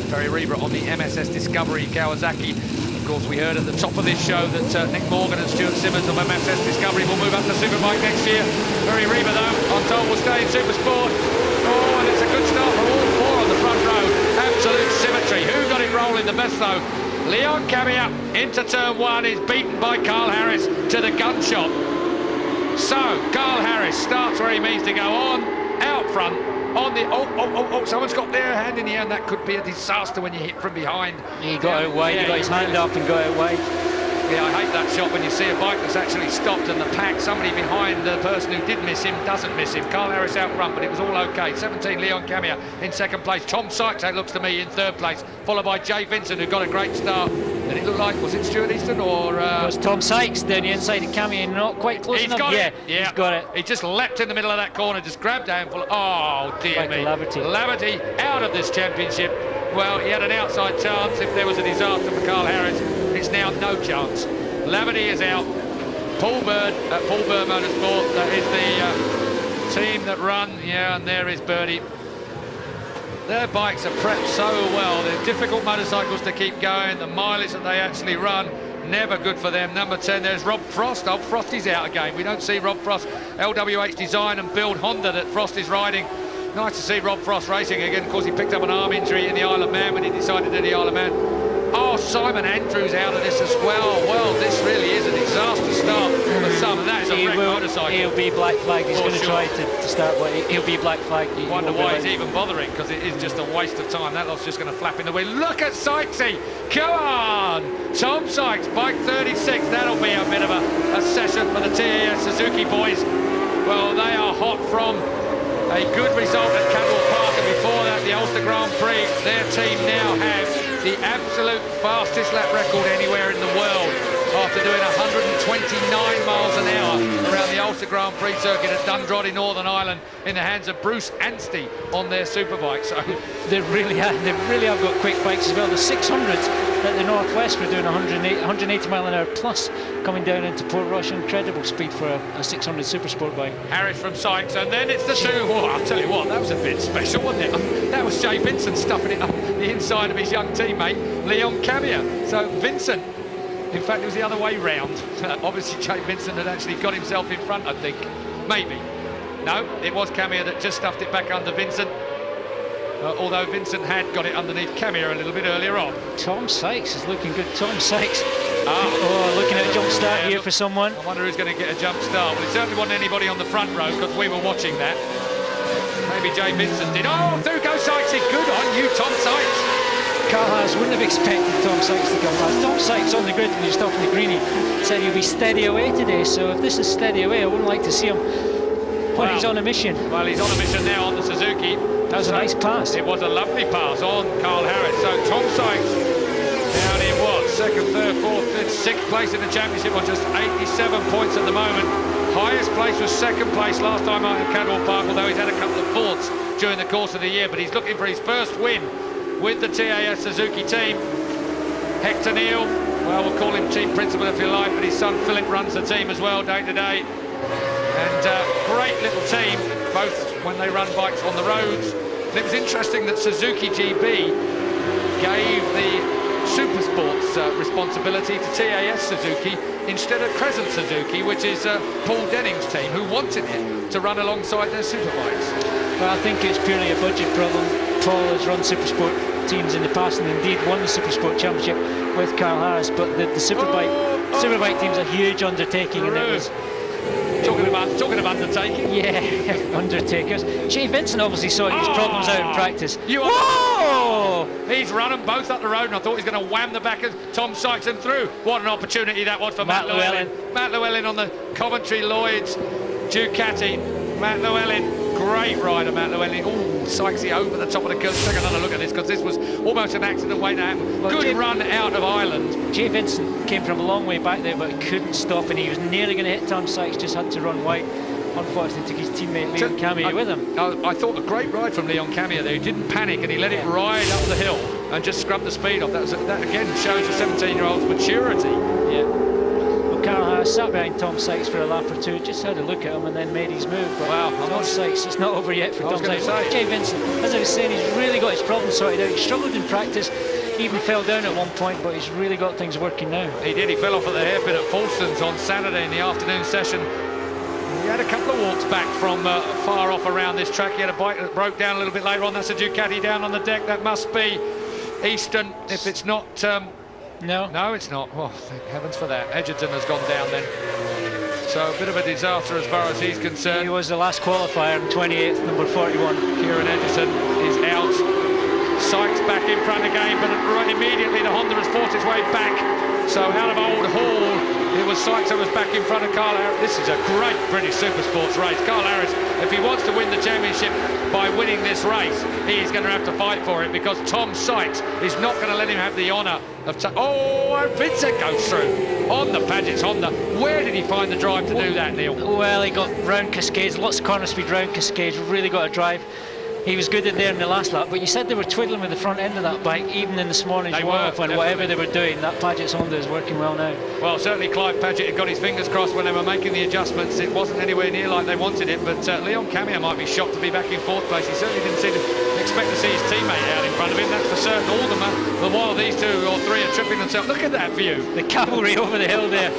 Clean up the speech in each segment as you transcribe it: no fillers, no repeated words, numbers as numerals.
sprint. Very Reba on the MSS Discovery Kawasaki. Of course, we heard at the top of this show that Nick Morgan and Stuart Simmons of MSS Discovery will move up to Superbike next year. Very Reba, though, I'm told, will stay in Supersport. Oh, and it's a good start for all four on the front row. Absolute symmetry. Who got it rolling the best, though? Leon Camia into turn one is beaten by Carl Harris to the gunshot. So, Carl Harris starts where he means to go on, out front, on the... Oh, someone's got their hand in the air, and that could be a disaster when you hit from behind. He got out wide, he got his hand up and got out wide. Yeah, I hate that shot when you see a bike that's actually stopped and the pack, somebody behind the person who did miss him, doesn't miss him. Carl Harris out front, but it was all okay. 17, Leon Camia in second place. Tom Sykes, it looks to me, in third place, followed by Jay Vincent, who got a great start. And it looked like, was it Stuart Easton or... It was Tom Sykes down the inside of Camia, not quite close enough. Yeah, he's got it. He just leapt in the middle of that corner, just grabbed a handful. Oh, dear Like me. Laverty out of this championship. Well, he had an outside chance if there was a disaster for Carl Harris. It's now no chance. Laverty is out. Paul Bird at Paul Bird Motorsport, that is the team that run. Yeah, and there is Birdie. Their bikes are prepped so well. They're difficult motorcycles to keep going. The mileage that they actually run, never good for them. Number 10, there's Rob Frost. Oh, Frosty's out again. We don't see Rob Frost, LWH Design and Build Honda that Frost is riding. Nice to see Rob Frost racing again. Of course, he picked up an arm injury in the Isle of Man when he decided to do the Isle of Man. Oh, Simon Andrews out of this as well. Well, this really is a disaster start for some, and that is a wrecked motorcycle. He'll be black flagged. He's going to try to start, but he'll be black flagged. Wonder why he's even bothering, because it is just a waste of time. That lot's just going to flap in the wind. Look at Sykesy. Come on. Tom Sykes, bike 36. That'll be a bit of a session for the TAS Suzuki boys. Well, they are hot from a good result at Cadwell Park, and before that, the Ulster Grand Prix. Their team now has the absolute fastest lap record anywhere in the world after doing 129 miles an hour around the Ulster Grand Prix circuit at Dundrod in Northern Ireland in the hands of Bruce Anstey on their superbike. So they really have got quick bikes as well. The 600s at the Northwest were doing 180 mile an hour plus coming down into Port Rush. Incredible speed for a 600 Supersport bike. Harris from Sykes, and then it's the two. Oh, I'll tell you what, that was a bit special, wasn't it? That was Jay Vincent stuffing it up the inside of his young teammate Leon Camia. So Vincent, in fact, it was the other way round. Obviously, Jay Vincent had actually got himself in front, I think. Maybe. No, it was Camia that just stuffed it back under Vincent. Although Vincent had got it underneath Camia a little bit earlier on. Tom Sykes is looking good. Tom Sykes. Oh, looking at a jump start here for someone. I wonder who's going to get a jump start. Well, it certainly wasn't anybody on the front row, because we were watching that. Maybe Jay Vincent did. Oh, through goes Sykesy. Good on you, Tom Sykes. Carl Harris wouldn't have expected Tom Sykes to come last. Tom Sykes on the grid when he was talking to Greenie said he'll be steady away today, so if this is steady away, I wouldn't like to see him when he's on a mission. Well, he's on a mission now on the Suzuki. That was a nice pass. It was a lovely pass on Carl Harris. So Tom Sykes down in what? Second, third, fourth, fifth, sixth place in the championship on just 87 points at the moment. Highest place was second place last time out at Cadwell Park, although he's had a couple of fourths during the course of the year, but he's looking for his first win with the TAS Suzuki team. Hector Neal, well, we'll call him team principal if you like, but his son Philip runs the team as well day to day. And great little team, both when they run bikes on the roads. And it was interesting that Suzuki GB gave the Supersport's responsibility to TAS Suzuki instead of Crescent Suzuki, which is Paul Denning's team, who wanted it to run alongside their superbikes. Well, I think it's purely a budget problem. Paul has run Supersport teams in the past and indeed won the Supersport Championship with Carl Harris, but the Superbike team's a huge undertaking, and it was... Talking of undertaking. Yeah, undertakers. Jay Vincent obviously sorted his problems out in practice. Whoa! He's run them both up the road, and I thought he was going to wham the back of Tom Sykes and through. What an opportunity that was for Matt Llewellyn. Matt Llewellyn on the Coventry Lloyds Ducati. Matt Llewellyn, great rider, Matt Llewellyn. Oh, Sykesy over the top of the curve. Let's take another look at this, because this was almost an accident waiting to happen. Well, good run out of Ireland. Jay Vincent came from a long way back there, but couldn't stop, and he was nearly going to hit Tom Sykes, just had to run wide. Unfortunately, took his teammate Leon Camia with him. I thought a great ride from Leon Camia there. He didn't panic, and he let it ride up the hill and just scrubbed the speed off. That again shows a 17-year-old's maturity. Yeah. Well, Carl Harris sat behind Tom Sykes for a lap or two, just had a look at him and then made his move. But wow, Tom Sykes, it's not over yet for Tom Sykes. Say. Jay Vincent, as I was saying, he's really got his problem sorted out. He struggled in practice, even fell down at one point, but he's really got things working now. He did. He fell off at the hairpin at Fulston's on Saturday in the afternoon session. He had a couple of walks back from far off around this track. He had a bike that broke down a little bit later on. That's a Ducati down on the deck. That must be Eastern. If it's not... No, it's not. Oh, thank heavens for that. Edgerton has gone down then. So a bit of a disaster as far as he's concerned. He was the last qualifier in 28th, number 41. Kieran Edgerton is out. Sykes back in front again, but right immediately the Honda has forced its way back. So out of Old Hall, it was Sykes that was back in front of Carl Harris. This is a great British Supersports race. Carl Harris, if he wants to win the championship by winning this race, he's going to have to fight for it, because Tom Sykes is not going to let him have the honour of... Oh, Vincent goes through on the Paget's Honda. Where did he find the drive to do that, Neil? Well, he got round Cascades, lots of corner speed round Cascades, really got a drive. He was good in there in the last lap, but you said they were twiddling with the front end of that bike even in this morning's warm-up, and whatever they were doing, that Paget's Honda is working well now. Well, certainly Clive Paget had got his fingers crossed when they were making the adjustments. It wasn't anywhere near like they wanted it, but Leon Camier might be shocked to be back in fourth place. He certainly didn't seem to expect to see his teammate out in front of him, that's for certain. All the while these two or three are tripping themselves. Look at that view. The cavalry over the hill there.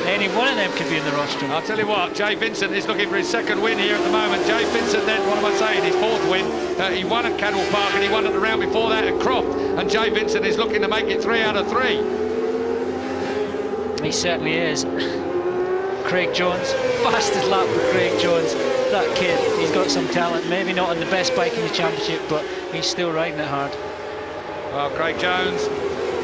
Any one of them could be in the rostrum. I'll tell you what, Jay Vincent is looking for his second win here at the moment. Jay Vincent then, what am I saying, his fourth win. He won at Cadwell Park and he won at the round before that at Croft. And Jay Vincent is looking to make it 3 out of 3. He certainly is. Craig Jones, fastest lap for Craig Jones. That kid, he's got some talent. Maybe not on the best bike in the championship, but he's still riding it hard. Well, Craig Jones,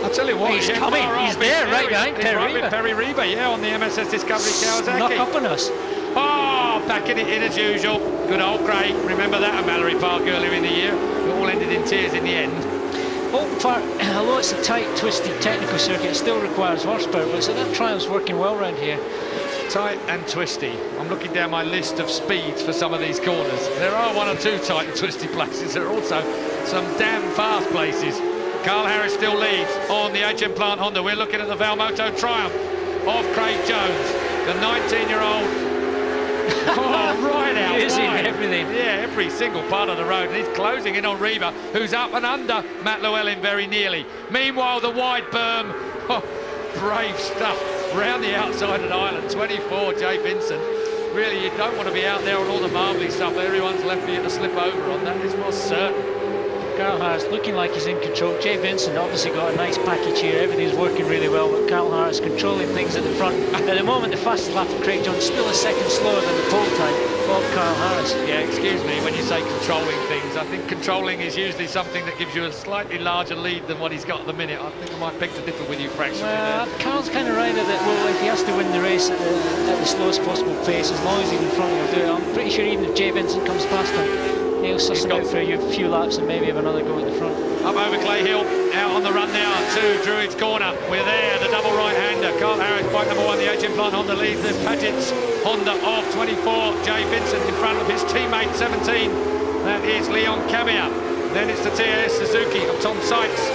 I'll tell you what, he's coming. He's there, right behind Perry Reba, yeah, on the MSS Discovery Kawasaki. Knock up on us. Oh, backing it in as usual. Good old Craig. Remember that at Mallory Park earlier in the year? It all ended in tears in the end. Oulton Park, although it's a tight, twisty technical circuit, it still requires horsepower, but so that trial's working well around here. Tight and twisty. I'm looking down my list of speeds for some of these corners. There are 1 or 2 tight and twisty places. There are also some damn fast places. Carl Harris still leads on the HM Plant Honda. We're looking at the Valmoto triumph of Craig Jones, the 19-year-old. Oh, right out using wide. Everything. Yeah, every single part of the road. And he's closing in on Reba, who's up and under Matt Llewellyn very nearly. Meanwhile, the wide berm. Oh, brave stuff. Round the outside of Ireland, 24, Jay Vincent. Really, you don't want to be out there on all the marbly stuff that everyone's left for you to slip over on. That is most certain. Carl Harris looking like he's in control. Jay Vincent obviously got a nice package here. Everything's working really well, but Carl Harris controlling things at the front. At the moment, the fastest lap of Craig Jones, still a second slower than the pole time of Carl Harris. Yeah, excuse me, when you say controlling things, I think controlling is usually something that gives you a slightly larger lead than what he's got at the minute. I think I might beg to differ with you fractionally well, there. Carl's kind of right that, well, if he has to win the race at the slowest possible pace, as long as he's in front, he'll do it. I'm pretty sure even if Jay Vincent comes past him, he'll suss him out for a few laps and maybe have another go at the front. Up over Clay Hill, out on the run now to Druid's Corner. We're there, the double right-hander. Carl Harris, bike number 1, the HM Plant Honda leads the Paget's Honda of 24. Jay Vincent in front of his teammate, 17. That is Leon Camier. Then it's the TAS Suzuki of Tom Sykes.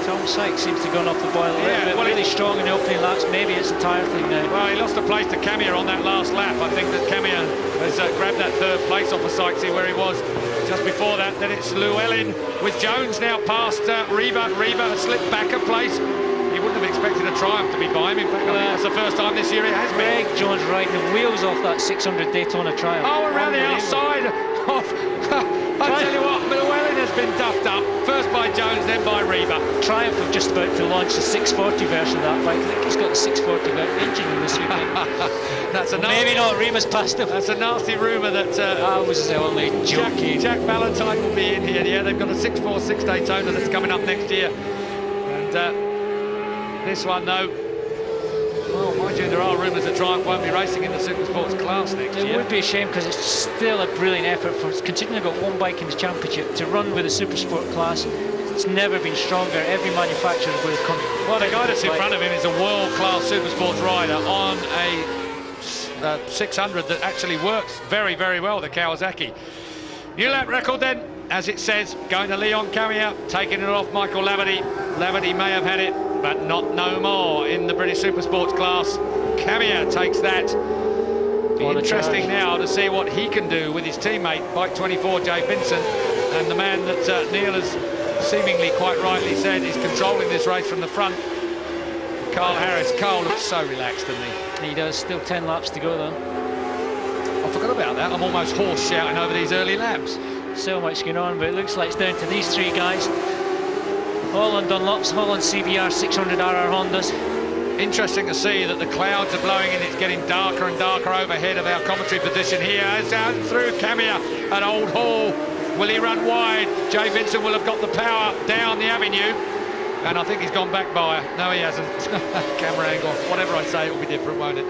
Tom Sykes seems to have gone off the boil a little bit. Well, really strong in the opening laps. Maybe it's a tyre thing now. Well, he lost a place to Camier on that last lap. I think that Camier has grabbed that third place off of Sykesy where he was just before that. Then it's Llewellyn with Jones now past Reba. Reba has slipped back a place. He wouldn't have expected a triumph to be by him. In fact, I think that's the first time this year it has been. Craig Jones riding the wheels off that 600 Daytona triumph. Oh, around the outside of... I tell you what, Llewellyn has been duffed up. First by Jones, then by Reba. Triumph of just about to launch the 640 version of that bike. I think he's got the 640 engine in this weekend. That's a maybe not. Reba's past him. That's a nasty rumour that was only joking. Jack Valentine will be in here. Yeah, they've got a 646 Daytona that's coming up next year. And this one, though, well, mind you, there are rumours that Triumph won't be racing in the Supersports class next year. It would be a shame because it's still a brilliant effort for considering they've got 1 bike in the championship to run with the Supersport class. It's never been stronger. Every manufacturer would have come. Well, the guy that's in front of him is a world-class Supersports rider on a 600 that actually works very, very well, the Kawasaki. New lap record then, as it says, going to Leon Camier, taking it off Michael Laverty. Laverty may have had it but not no more in the British Supersports class. Camia takes that. Be interesting now to see what he can do with his teammate, Bike 24, Jay Vincent, and the man that Neil has seemingly quite rightly said is controlling this race from the front, Carl Harris. Carl looks so relaxed, doesn't he? He does. Still 10 laps to go, though. I forgot about that. I'm almost hoarse shouting over these early laps. So much going on, but it looks like it's down to these three guys. Holland Dunlops, Holland CBR 600RR Hondas. Interesting to see that the clouds are blowing and it's getting darker and darker overhead of our commentary position here. As out through Camia at Old Hall. Will he run wide? Jay Vincent will have got the power down the avenue. And I think he's gone back by. No, he hasn't. Camera angle. Whatever I say, it will be different, won't it?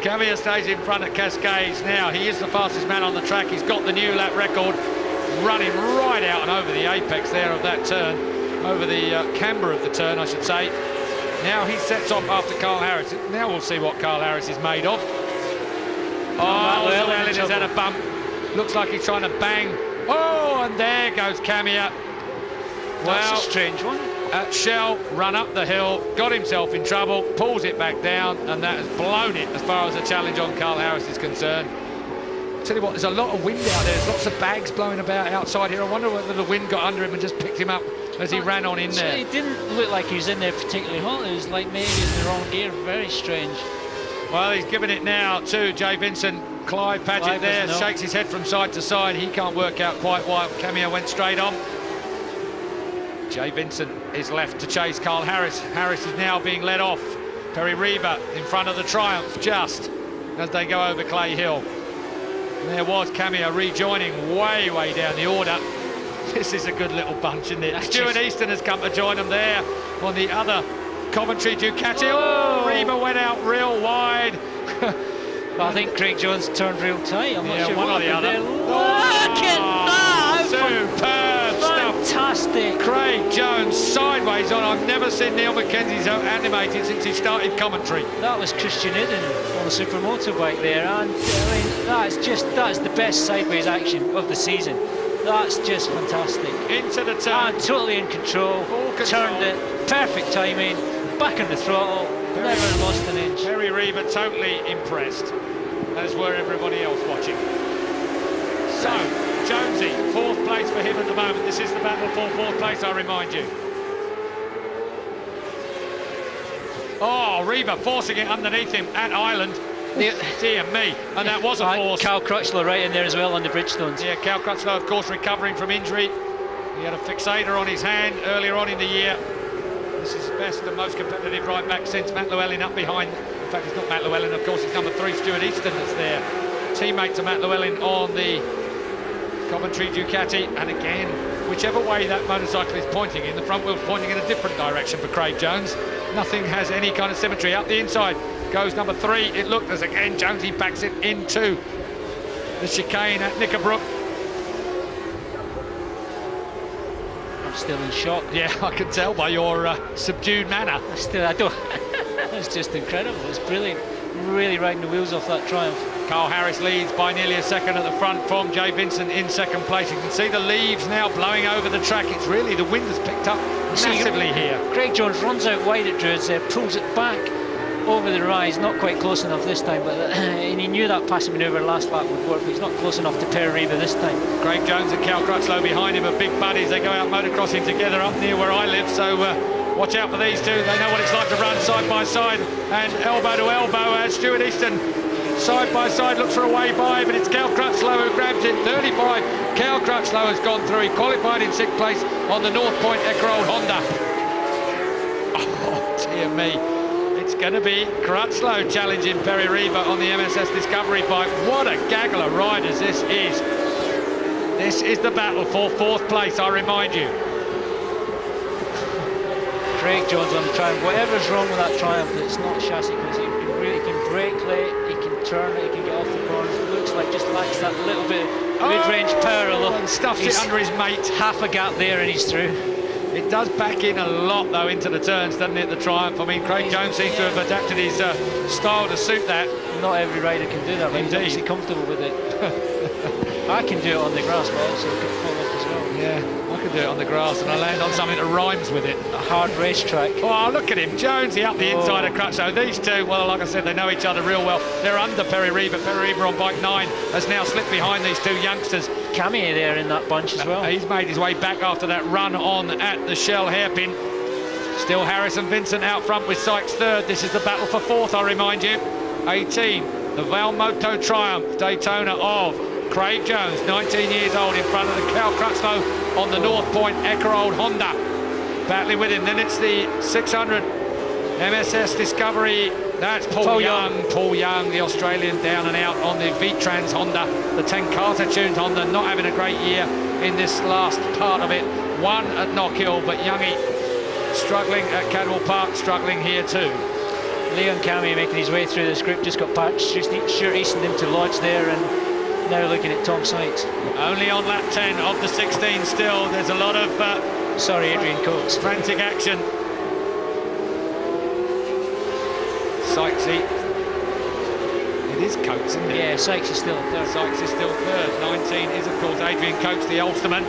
Camia stays in front at Cascades now. He is the fastest man on the track. He's got the new lap record. Running right out and over the apex there of that turn. Over the camber of the turn, I should say. Now he sets off after Carl Harris. Now we'll see what Carl Harris is made of. Oh, Llewellyn has had a bump. Looks like he's trying to bang. Oh, and there goes Camia. That's a strange one. At Shell, run up the hill, got himself in trouble, pulls it back down, and that has blown it as far as the challenge on Carl Harris is concerned. Tell you what, there's a lot of wind out there. There's lots of bags blowing about outside here. I wonder whether the wind got under him and just picked him up as he ran on in there. It didn't look like he was in there particularly hot. It was like maybe in the wrong gear. Very strange. Well, he's given it now to Jay Vincent. Clive Paget there, shakes his head from side to side. He can't work out quite why Camia went straight on. Jay Vincent is left to chase Carl Harris. Harris is now being led off. Perry Reba in front of the Triumph just as they go over Clay Hill. And there was Camia rejoining way down the order. This is a good little bunch, isn't it? Stuart Easton has come to join them there on the other Coventry Ducati. Oh, Reba went out real wide. I think Craig Jones turned real tight. I'm not sure one what or the other. Look at that! Superb stuff. Fantastic. Craig Jones sideways on. I've never seen Neil Mackenzie so animated since he started commentary. That was Christian Idden on the super motorbike there, and I mean, that's the best sideways action of the season. That's just fantastic. Into the turn. And totally in control. Turned it. Perfect timing. Back on the throttle. Never lost an inch. Perry Reba totally impressed, as were everybody else watching. So, Jonesy, 4th place for him at the moment. This is the battle for 4th place, I remind you. Oh, Reba forcing it underneath him at Island. Dear me, and that was a force. Cal Crutchlow right in there as well on the Bridgestones. Yeah, Cal Crutchlow, of course, recovering from injury. He had a fixator on his hand earlier on in the year. This is best and most competitive right back since Matt Llewellyn up behind. In fact, it's not Matt Llewellyn, of course, it's number 3, Stuart Easton, that's there. Teammate to Matt Llewellyn on the Coventry Ducati. And again, whichever way that motorcycle is pointing in, the front wheel's pointing in a different direction for Craig Jones. Nothing has any kind of symmetry. Up the inside goes number 3. It looked as again, Jonesy backs it into the chicane at Knickerbrook. Still in shock. Yeah, I can tell by your subdued manner. I don't. It's just incredible. It's brilliant. Really riding the wheels off that Triumph. Carl Harris leads by nearly a second at the front from Jay Vincent in 2nd place. You can see the leaves now blowing over the track. It's really, the wind has picked up massively here. Craig Jones runs out wide at Druids there, pulls it back over the rise, not quite close enough this time, but and he knew that passing manoeuvre last lap would work, but he's not close enough to Perry Reba this time. Craig Jones and Cal Crutchlow behind him are big buddies. They go out motocrossing together up near where I live, so watch out for these two. They know what it's like to run side by side and elbow to elbow as Stuart Easton side by side looks for a way by, but it's Cal Crutchlow who grabs it. 35. Cal Crutchlow has gone through. He qualified in 6th place on the North Point Ekerald Honda. Oh dear me. It's going to be Crutchlow challenging Perry Reba on the MSS Discovery bike. What a gaggle of riders this is. This is the battle for 4th place, I remind you. Craig Jones on the Triumph. Whatever's wrong with that Triumph, it's not chassis, because he can brake late, he can turn it, he can get off the corners. It looks like just lacks that little bit of mid-range power, although and stuffs it under his mate. Half a gap there and he's through. It does back in a lot, though, into the turns, doesn't it, the Triumph? I mean, Craig Jones seems to have adapted his style to suit that. Not every rider can do that, but he's obviously comfortable with it. I can do it on the grass, but also could fall off as well. Yeah, I can do it on the grass, and I land on something that rhymes with it. A hard racetrack. Oh, look at him, Jonesy up the inside of Crutchlow. These two, well, like I said, they know each other real well. They're under Perry Reaver. Perry Reaver on bike 9 has now slipped behind these two youngsters. Cammy there in that bunch as well. He's made his way back after that run on at the Shell hairpin. Still Harris and Vincent out front with Sykes third. This is the battle for fourth, I remind you. 18, the Valmoto Triumph Daytona of Craig Jones, 19 years old, in front of the Cal Crutchlow on the North Point Eckerhold Honda. Battling with him. Then it's the 600 MSS Discovery. That's Paul Young. Paul Young, the Australian, down and out on the V-Trans Honda, the Tenkata tuned Honda, not having a great year in this last part of it. One at Knockhill, but Youngie struggling at Cadwell Park, struggling here too. Leon Cammy making his way through this group, just got patched. Stuart Easton into Lodge there, and now looking at Tom Sykes. Only on lap 10 of the 16 still. There's a lot of Adrian Coates. Frantic action. Sykesy. It is Coates, isn't it? Yeah, Sykes is still third. Sykes is still third. 19 is, of course, Adrian Coates, the Ulsterman,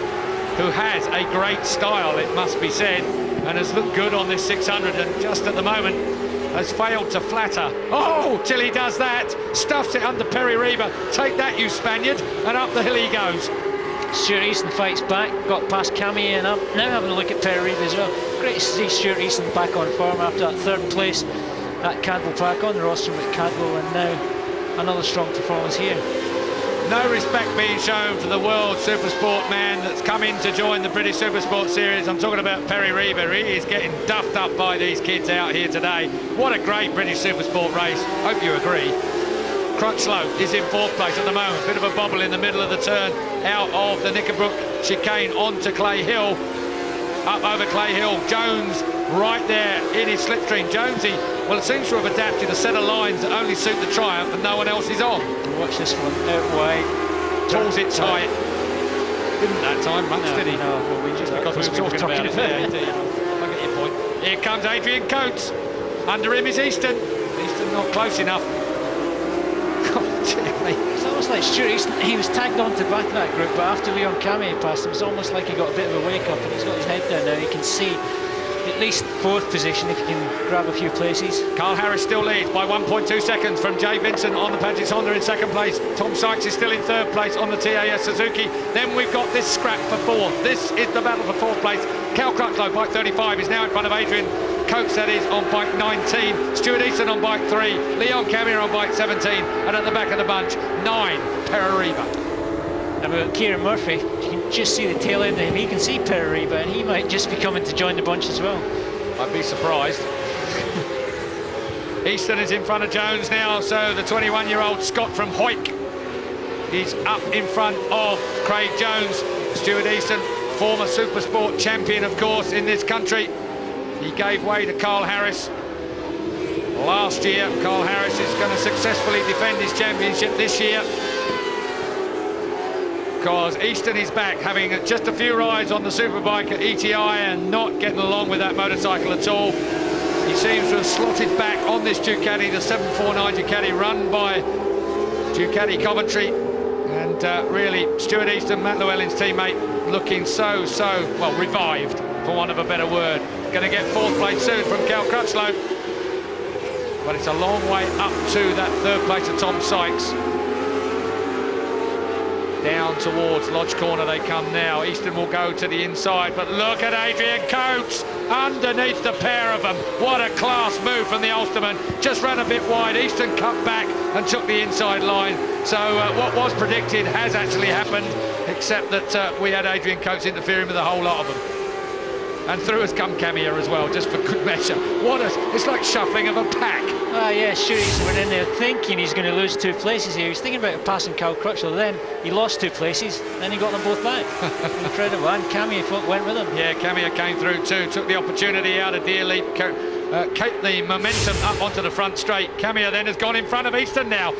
who has a great style, it must be said, and has looked good on this 600, and just at the moment has failed to flatter. Oh, till he does that, stuffs it under Perry Reaver. Take that, you Spaniard, and up the hill he goes. Stuart Easton fights back, got past Cammy and up. Now having a look at Perry Reaver as well. Great to see Stuart Easton back on form after that third place at Cadwell Park on the rostrum at Cadwell, and now another strong performance here. No respect being shown for the world Supersport man that's come in to join the British Supersport series. I'm talking about Perry Reaver. He is getting duffed up by these kids out here today. What a great British Supersport race. Hope you agree. Crutchlow is in fourth place at the moment. Bit of a bobble in the middle of the turn out of the Knickerbrook chicane onto Clay Hill. Up over Clay Hill. Jones right there in his slipstream. Jonesy, well, it seems to have adapted a set of lines that only suit the Triumph and no one else is on. Watch this one, out wide. Pulls it tight. Didn't that time much, did he? No, well, we just because we were talking about it. Yeah, I get your point. Here comes Adrian Coates. Under him is Easton. Easton not close enough. It's almost like Stuart Easton, he was tagged on to the back of that group, but after Leon Cammy passed him, it's almost like he got a bit of a wake up, and he's got his head down now. He can see at least fourth position if he can grab a few places. Carl Harris still leads by 1.2 seconds from Jay Vincent on the Paget's Honda in second place. Tom Sykes is still in third place on the TAS Suzuki. Then we've got this scrap for fourth. This is the battle for fourth place. Cal Crutchlow, bike 35, is now in front of Adrian Coates, that is, on bike 19. Stuart Easton on bike 3. Leon Cammy on bike 17. And at the back of the bunch, 9, Perry Reaver. About Kieran Murphy, you can just see the tail end of him. He can see Perry Reaver, and he might just be coming to join the bunch as well. I'd be surprised. Easton is in front of Jones now, so the 21-year-old Scot from Hoyk is up in front of Craig Jones. Stuart Easton, former Supersport champion, of course, in this country. He gave way to Carl Harris last year. Carl Harris is going to successfully defend his championship this year, because Easton is back, having just a few rides on the superbike at ETI and not getting along with that motorcycle at all. He seems to have slotted back on this Ducati, the 749 Ducati, run by Ducati Coventry. And really, Stuart Easton, Matt Llewellyn's teammate, looking so, well, revived, for want of a better word. Going to get fourth place soon from Cal Crutchlow. But it's a long way up to that third place of Tom Sykes. Down towards Lodge Corner they come now. Easton will go to the inside, but look at Adrian Coates underneath the pair of them. What a class move from the Ulsterman. Just ran a bit wide. Easton cut back and took the inside line. So what was predicted has actually happened, except that we had Adrian Coates interfering with a whole lot of them. And through has come Camilla as well, just for good measure. It's like shuffling of a pack. Yeah, sure, he's went in there thinking he's going to lose 2 places here. He's thinking about passing Cal Crutchlow, then he lost 2 places, then he got them both back. Incredible, and Camilla went with him. Yeah, Camilla came through too, took the opportunity out of Deer Leap, kept the momentum up onto the front straight. Camilla then has gone in front of Easton now.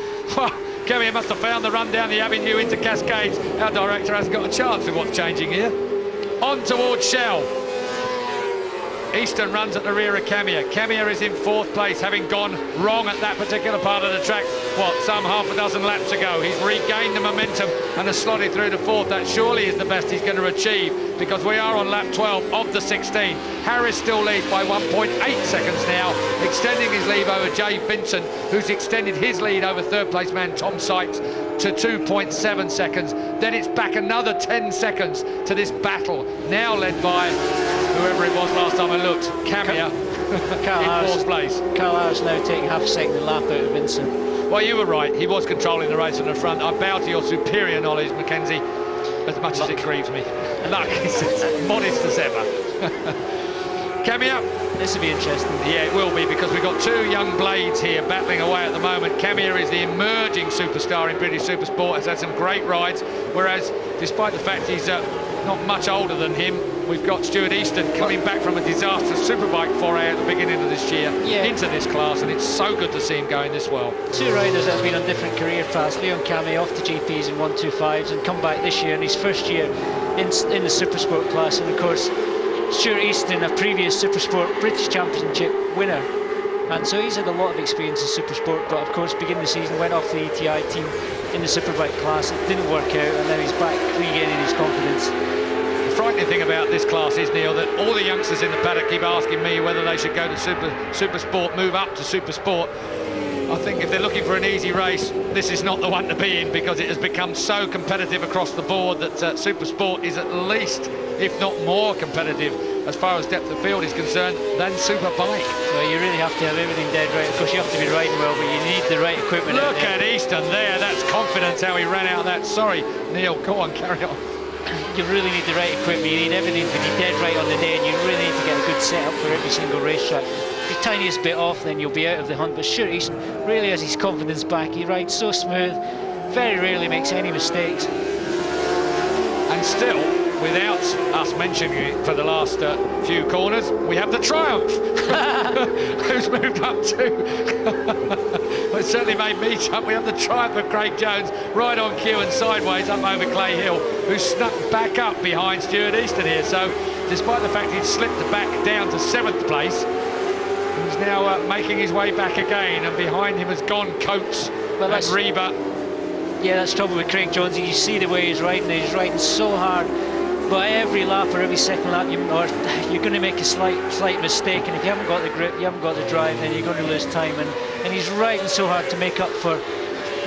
Camilla must have found the run down the avenue into Cascades. Our director hasn't got a chance with what's changing here. On towards Shell. Easton runs at the rear of Camia. Camia is in 4th place, having gone wrong at that particular part of the track, some half a dozen laps ago. He's regained the momentum and has slotted through to 4th. That surely is the best he's going to achieve, because we are on lap 12 of the 16. Harris still leads by 1.8 seconds now, extending his lead over Jay Vincent, who's extended his lead over 3rd place man Tom Sykes to 2.7 seconds. Then it's back another 10 seconds to this battle, now led by whoever it was last time I looked, Camia, in 4th place. Carl Harris now taking half a second lap out of Vincent. Well, you were right, he was controlling the race on the front. I bow to your superior knowledge, Mackenzie, as much as it grieves me. Luck is as modest as ever. Camia. This will be interesting. Yeah, it will be, because we've got 2 young blades here battling away at the moment. Camia is the emerging superstar in British Supersport, has had some great rides, whereas despite the fact he's not much older than him, we've got Stuart Easton coming back from a disastrous superbike foray at the beginning of this year into this class, and it's so good to see him going this well. 2 riders that have been on different career paths. Leon Camia off the GPs in 125s and come back this year in his first year in the Supersport class, and of course Stuart Easton, a previous Supersport British Championship winner, and so he's had a lot of experience in Supersport, but of course beginning the season went off the ETI team in the Superbike class. It didn't work out, and now he's back regaining his confidence. The frightening thing about this class is, Neil, that all the youngsters in the paddock keep asking me whether they should go to Supersport, move up to Supersport. I think if they're looking for an easy race, this is not the one to be in, because it has become so competitive across the board that Supersport is at least, if not more competitive as far as depth of field is concerned than Superbike. So you really have to have everything dead right. Of course you have to be riding well, but you need the right equipment. Look at Easton there, that's confidence how he ran out that. Sorry, Neil, go on, carry on. You really need the right equipment, you need everything to be dead right on the day, and you really need to get a good setup for every single racetrack. The tiniest bit off, then you'll be out of the hunt. But Stuart Easton really has his confidence back. He rides so smooth, very rarely makes any mistakes. And still, without us mentioning it for the last few corners, we have the Triumph, who's moved up too. Well, it certainly made me jump. We have the Triumph of Craig Jones right on cue and sideways up over Clay Hill, who snuck back up behind Stuart Easton here. So despite the fact he'd slipped back down to 7th place, he's now making his way back again, and behind him has gone Coates and Reba. Yeah, that's trouble with Craig Jones. You see the way he's riding so hard. But every lap or every second lap, you're going to make a slight mistake, and if you haven't got the grip, you haven't got the drive, then you're going to lose time. And he's riding so hard to make up for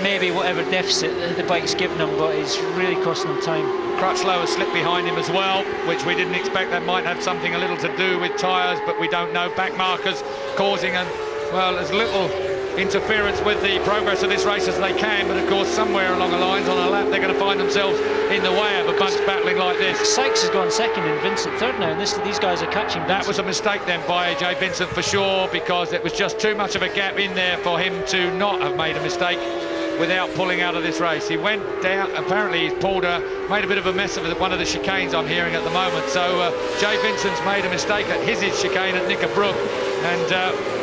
maybe whatever deficit the bike's given him, but it's really costing him time. Crutchlow has slipped behind him as well, which we didn't expect. That might have something a little to do with tyres, but we don't know. Back markers causing as little interference with the progress of this race as they can, but of course somewhere along the lines on a lap they're going to find themselves in the way of a bunch battling like this. Sykes has gone 2nd and Vincent 3rd now, and these guys are catching Vincent. That was a mistake then by Jay Vincent for sure, because it was just too much of a gap in there for him to not have made a mistake without pulling out of this race. He went down, apparently he's made a bit of a mess of one of the chicanes I'm hearing at the moment, so Jay Vincent's made a mistake at his chicane at Knickerbrook, and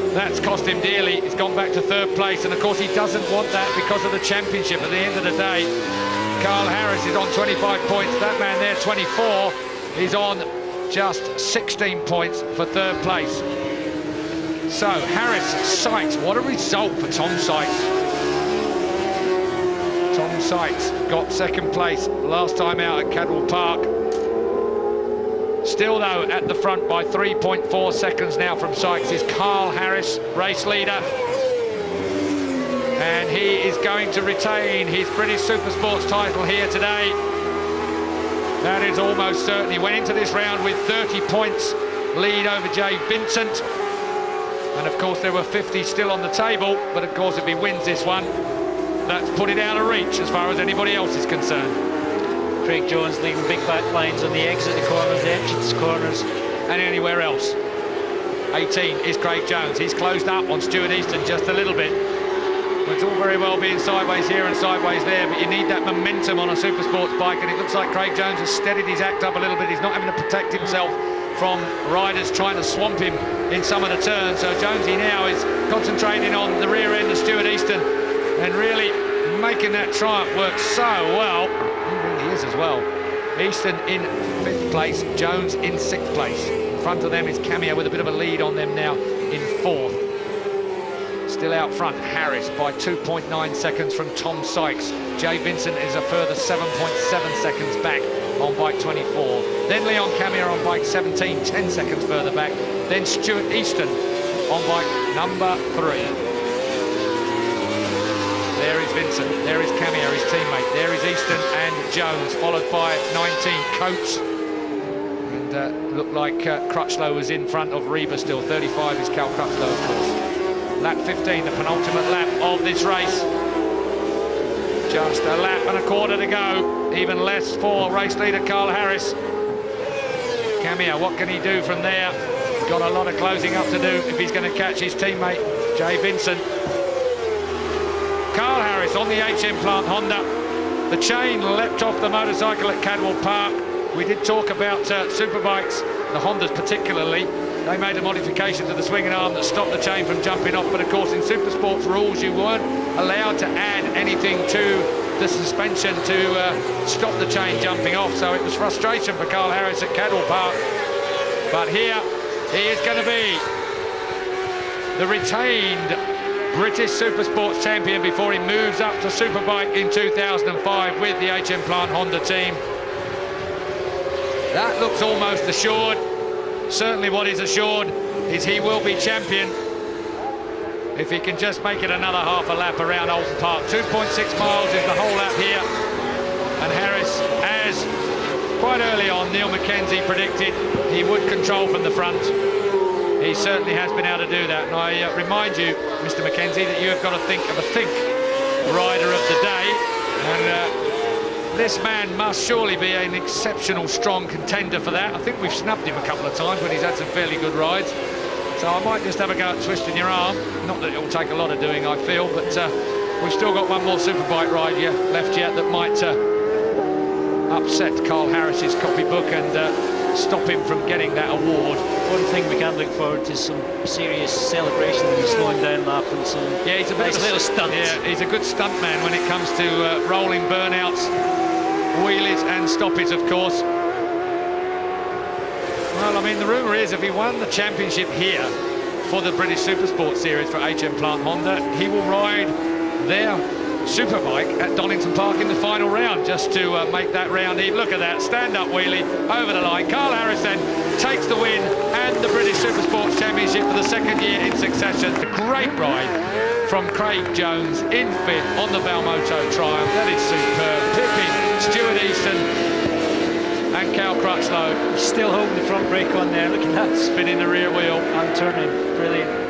that's cost him dearly. He's gone back to 3rd place, and of course he doesn't want that because of the championship. At the end of the day, Carl Harris is on 25 points. That man there, 24, is on just 16 points for 3rd place. So Harris, Sykes, what a result for Tom Sykes. Tom Sykes got 2nd place last time out at Cadwell Park. Still, though, at the front by 3.4 seconds now from Sykes is Carl Harris, race leader. And he is going to retain his British Supersports title here today. That is almost certain. He went into this round with 30 points lead over Jay Vincent. And, of course, there were 50 still on the table. But, of course, if he wins this one, that's put it out of reach as far as anybody else is concerned. Craig Jones leaving big back lines on the exit corners, the entrance corners, and anywhere else. 18 is Craig Jones. He's closed up on Stuart Easton just a little bit. It's all very well being sideways here and sideways there, but you need that momentum on a Supersports bike, and it looks like Craig Jones has steadied his act up a little bit. He's not having to protect himself from riders trying to swamp him in some of the turns. So Jonesy now is concentrating on the rear end of Stuart Easton and really making that Triumph work so well. He really is as well. Easton in 5th place, Jones in 6th place. front of them is Cameo with a bit of a lead on them now in 4th. Still out front, Harris by 2.9 seconds from Tom Sykes. Jay Vincent is a further 7.7 seconds back on bike 24. Then Leon Cameo on bike 17, 10 seconds further back. Then Stuart Easton on bike number 3. There is Vincent, there is Cameo, his teammate. There is Easton and Jones, followed by 19 Coates. And looked like Crutchlow was in front of Reba still. 35 is Cal Crutchlow, of course. Lap 15, the penultimate lap of this race. Just a lap and a quarter to go. Even less for race leader Carl Harris. Cameo, what can he do from there? Got a lot of closing up to do if he's going to catch his teammate, Jay Vincent. Carl Harris on the HM Plant Honda. The chain leapt off the motorcycle at Cadwell Park. We did talk about Superbikes, the Hondas particularly. They made a modification to the swinging arm that stopped the chain from jumping off, but of course in Supersport's rules you weren't allowed to add anything to the suspension to stop the chain jumping off, so it was frustration for Carl Harris at Cadwell Park. But here he is going to be the retained British Supersports champion before he moves up to Superbike in 2005 with the HM Plant Honda team. That looks almost assured. Certainly what is assured is he will be champion if he can just make it another half a lap around Oulton Park. 2.6 miles is the whole lap here. And Harris, as quite early on Neil Mackenzie predicted, he would control from the front. He certainly has been able to do that. And I remind you, Mr. Mackenzie, that you have got to think of a rider of the day. And this man must surely be an exceptional strong contender for that. I think we've snubbed him a couple of times when he's had some fairly good rides. So I might just have a go at twisting your arm. Not that it will take a lot of doing, I feel, but we've still got one more Superbike ride left yet that might upset Carl Harris's copybook and stop him from getting that award. One thing we can look forward to is some serious celebration and slowing down lap and some he's a nice little stunt. Yeah, he's a good stunt man when it comes to rolling burnouts, wheelies and stoppies, of course. Well, I mean, the rumour is if he won the championship here for the British Supersport Series for HM Plant Honda, he will ride their Superbike at Donington Park in the final round, just to make that round even. Look at that, stand-up wheelie over the line. Carl Harris then takes the win and the British Supersports Championship for the 2nd year in succession. A great ride from Craig Jones in 5th on the Balmoto Triumph. That is superb. Pippin, Stuart Easton and Cal Crutchlow. Still holding the front brake on there, look at that. Spinning the rear wheel. And turning, brilliant.